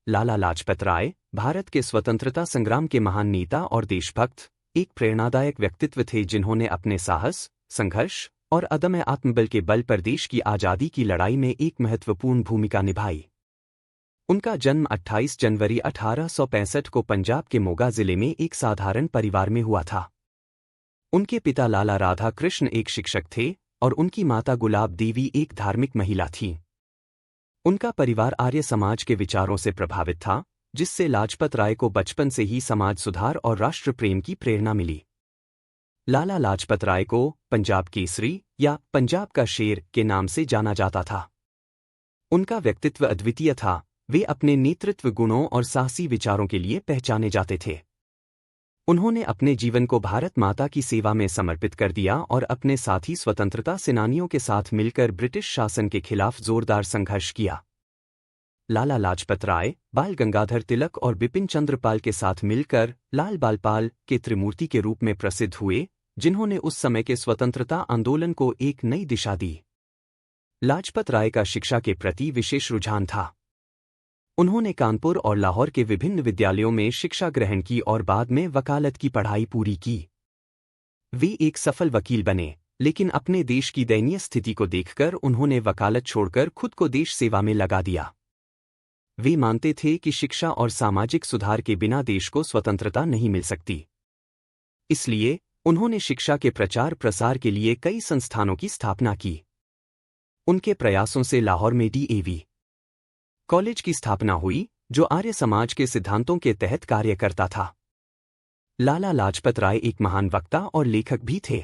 लाला लाजपत राय, भारत के स्वतंत्रता संग्राम के महान नेता और देशभक्त, एक प्रेरणादायक व्यक्तित्व थे जिन्होंने अपने साहस, संघर्ष और अदम्य आत्मबल के बल पर देश की आज़ादी की लड़ाई में एक महत्वपूर्ण भूमिका निभाई। उनका जन्म 28 जनवरी 1865 को पंजाब के मोगा जिले में एक साधारण परिवार में हुआ था। उनके पिता लाला राधा कृष्ण एक शिक्षक थे और उनकी माता गुलाब देवी एक धार्मिक महिला थीं। उनका परिवार आर्य समाज के विचारों से प्रभावित था, जिससे लाजपत राय को बचपन से ही समाज सुधार और राष्ट्र प्रेम की प्रेरणा मिली। लाला लाजपत राय को पंजाब केसरी या पंजाब का शेर के नाम से जाना जाता था। उनका व्यक्तित्व अद्वितीय था, वे अपने नेतृत्व गुणों और साहसी विचारों के लिए पहचाने जाते थे। उन्होंने अपने जीवन को भारत माता की सेवा में समर्पित कर दिया और अपने साथी स्वतंत्रता सेनानियों के साथ मिलकर ब्रिटिश शासन के खिलाफ जोरदार संघर्ष किया। लाला लाजपत राय, बाल गंगाधर तिलक और बिपिन चंद्र पाल के साथ मिलकर लाल बालपाल के त्रिमूर्ति के रूप में प्रसिद्ध हुए, जिन्होंने उस समय के स्वतंत्रता आंदोलन को एक नई दिशा दी। लाजपत राय का शिक्षा के प्रति विशेष रुझान था। उन्होंने कानपुर और लाहौर के विभिन्न विद्यालयों में शिक्षा ग्रहण की और बाद में वकालत की पढ़ाई पूरी की। वे एक सफल वकील बने, लेकिन अपने देश की दयनीय स्थिति को देखकर उन्होंने वकालत छोड़कर खुद को देश सेवा में लगा दिया। वे मानते थे कि शिक्षा और सामाजिक सुधार के बिना देश को स्वतंत्रता नहीं मिल सकती। इसलिए उन्होंने शिक्षा के प्रचार प्रसार के लिए कई संस्थानों की स्थापना की। उनके प्रयासों से लाहौर में DAV कॉलेज की स्थापना हुई, जो आर्य समाज के सिद्धांतों के तहत कार्य करता था। लाला लाजपत राय एक महान वक्ता और लेखक भी थे।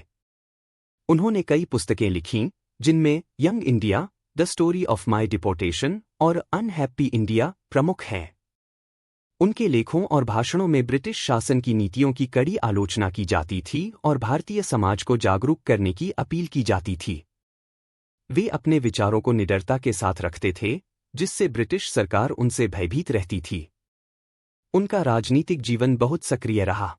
उन्होंने कई पुस्तकें लिखीं, जिनमें young India, the story of my deportation और अनहैप्पी इंडिया प्रमुख हैं। उनके लेखों और भाषणों में ब्रिटिश शासन की नीतियों की कड़ी आलोचना की जाती थी और भारतीय समाज को जागरूक करने की अपील की जाती थी। वे अपने विचारों को निडरता के साथ रखते थे, जिससे ब्रिटिश सरकार उनसे भयभीत रहती थी। उनका राजनीतिक जीवन बहुत सक्रिय रहा।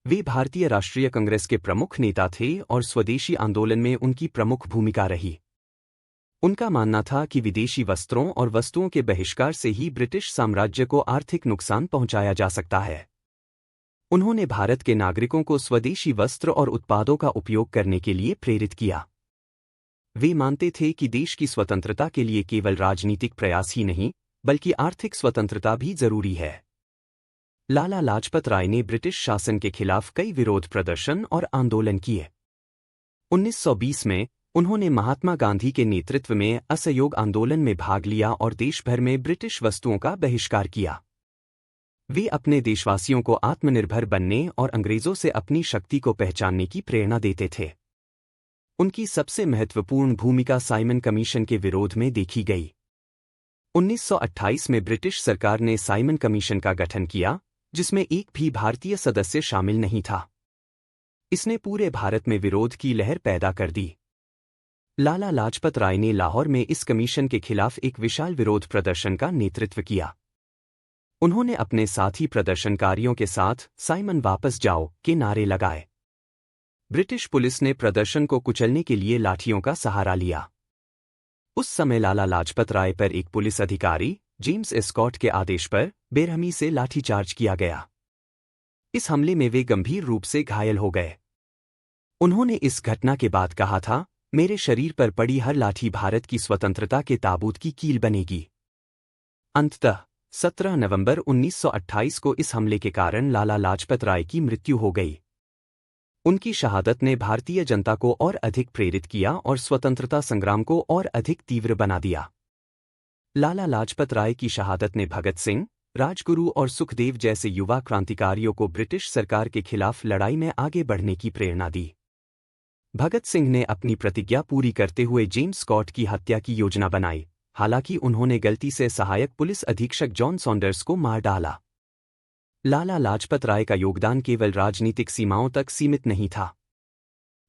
वे भारतीय राष्ट्रीय कांग्रेस के प्रमुख नेता थे और स्वदेशी आंदोलन में उनकी प्रमुख भूमिका रही। उनका मानना था कि विदेशी वस्त्रों और वस्तुओं के बहिष्कार से ही ब्रिटिश साम्राज्य को आर्थिक नुकसान पहुंचाया जा सकता है। उन्होंने भारत के नागरिकों को स्वदेशी वस्त्र और उत्पादों का उपयोग करने के लिए प्रेरित किया। वे मानते थे कि देश की स्वतंत्रता के लिए केवल राजनीतिक प्रयास ही नहीं, बल्कि आर्थिक स्वतंत्रता भी जरूरी है। लाला लाजपत राय ने ब्रिटिश शासन के खिलाफ कई विरोध प्रदर्शन और आंदोलन किए। 1920 में उन्होंने महात्मा गांधी के नेतृत्व में असहयोग आंदोलन में भाग लिया और देश भर में ब्रिटिश वस्तुओं का बहिष्कार किया। वे अपने देशवासियों को आत्मनिर्भर बनने और अंग्रेजों से अपनी शक्ति को पहचानने की प्रेरणा देते थे। उनकी सबसे महत्वपूर्ण भूमिका साइमन कमीशन के विरोध में देखी गई। 1928 में ब्रिटिश सरकार ने साइमन कमीशन का गठन किया, जिसमें एक भी भारतीय सदस्य शामिल नहीं था। इसने पूरे भारत में विरोध की लहर पैदा कर दी। लाला लाजपत राय ने लाहौर में इस कमीशन के खिलाफ एक विशाल विरोध प्रदर्शन का नेतृत्व किया। उन्होंने अपने साथी प्रदर्शनकारियों के साथ साइमन वापस जाओ के नारे लगाए। ब्रिटिश पुलिस ने प्रदर्शन को कुचलने के लिए लाठियों का सहारा लिया। उस समय लाला लाजपत राय पर एक पुलिस अधिकारी, जेम्स एस्कॉट के आदेश पर बेरहमी से लाठीचार्ज किया गया। इस हमले में वे गंभीर रूप से घायल हो गए। उन्होंने इस घटना के बाद कहा था, मेरे शरीर पर पड़ी हर लाठी भारत की स्वतंत्रता के ताबूत की कील बनेगी। अंततः 17 नवंबर 1928 को इस हमले के कारण लाला लाजपत राय की मृत्यु हो गई। उनकी शहादत ने भारतीय जनता को और अधिक प्रेरित किया और स्वतंत्रता संग्राम को और अधिक तीव्र बना दिया। लाला लाजपत राय की शहादत ने भगत सिंह, राजगुरु और सुखदेव जैसे युवा क्रांतिकारियों को ब्रिटिश सरकार के खिलाफ लड़ाई में आगे बढ़ने की प्रेरणा दी। भगत सिंह ने अपनी प्रतिज्ञा पूरी करते हुए जेम्स स्कॉट की हत्या की योजना बनाई, हालांकि उन्होंने गलती से सहायक पुलिस अधीक्षक जॉन सॉन्डर्स को मार डाला। लाला लाजपत राय का योगदान केवल राजनीतिक सीमाओं तक सीमित नहीं था।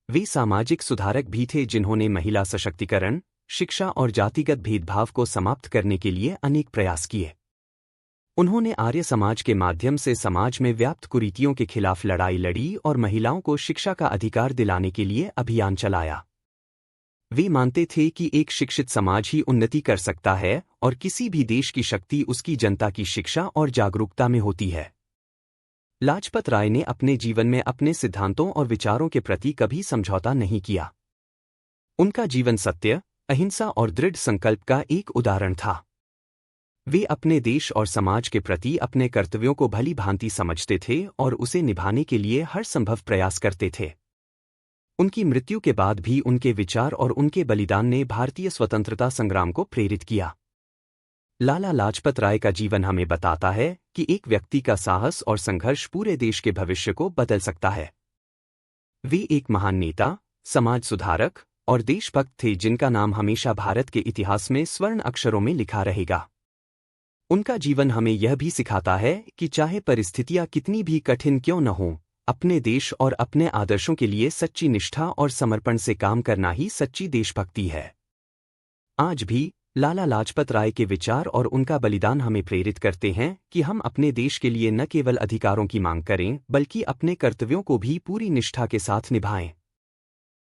वे सामाजिक सुधारक भी थे जिन्होंने महिला सशक्तिकरण, शिक्षा और जातिगत भेदभाव को समाप्त करने के लिए अनेक प्रयास किए। उन्होंने आर्य समाज के माध्यम से समाज में व्याप्त कुरीतियों के खिलाफ लड़ाई लड़ी और महिलाओं को शिक्षा का अधिकार दिलाने के लिए अभियान चलाया। वे मानते थे कि एक शिक्षित समाज ही उन्नति कर सकता है और किसी भी देश की शक्ति उसकी जनता की शिक्षा और जागरूकता में होती है। लाजपत राय ने अपने जीवन में अपने सिद्धांतों और विचारों के प्रति कभी समझौता नहीं किया। उनका जीवन सत्य, अहिंसा और दृढ़ संकल्प का एक उदाहरण था। वे अपने देश और समाज के प्रति अपने कर्तव्यों को भली भांति समझते थे और उसे निभाने के लिए हर संभव प्रयास करते थे। उनकी मृत्यु के बाद भी उनके विचार और उनके बलिदान ने भारतीय स्वतंत्रता संग्राम को प्रेरित किया। लाला लाजपत राय का जीवन हमें बताता है कि एक व्यक्ति का साहस और संघर्ष पूरे देश के भविष्य को बदल सकता है। वे एक महान नेता, समाज सुधारक और देशभक्त थे जिनका नाम हमेशा भारत के इतिहास में स्वर्ण अक्षरों में लिखा रहेगा। उनका जीवन हमें यह भी सिखाता है कि चाहे परिस्थितियां कितनी भी कठिन क्यों न हों, अपने देश और अपने आदर्शों के लिए सच्ची निष्ठा और समर्पण से काम करना ही सच्ची देशभक्ति है। आज भी लाला लाजपत राय के विचार और उनका बलिदान हमें प्रेरित करते हैं कि हम अपने देश के लिए न केवल अधिकारों की मांग करें बल्कि अपने कर्तव्यों को भी पूरी निष्ठा के साथ निभाएं।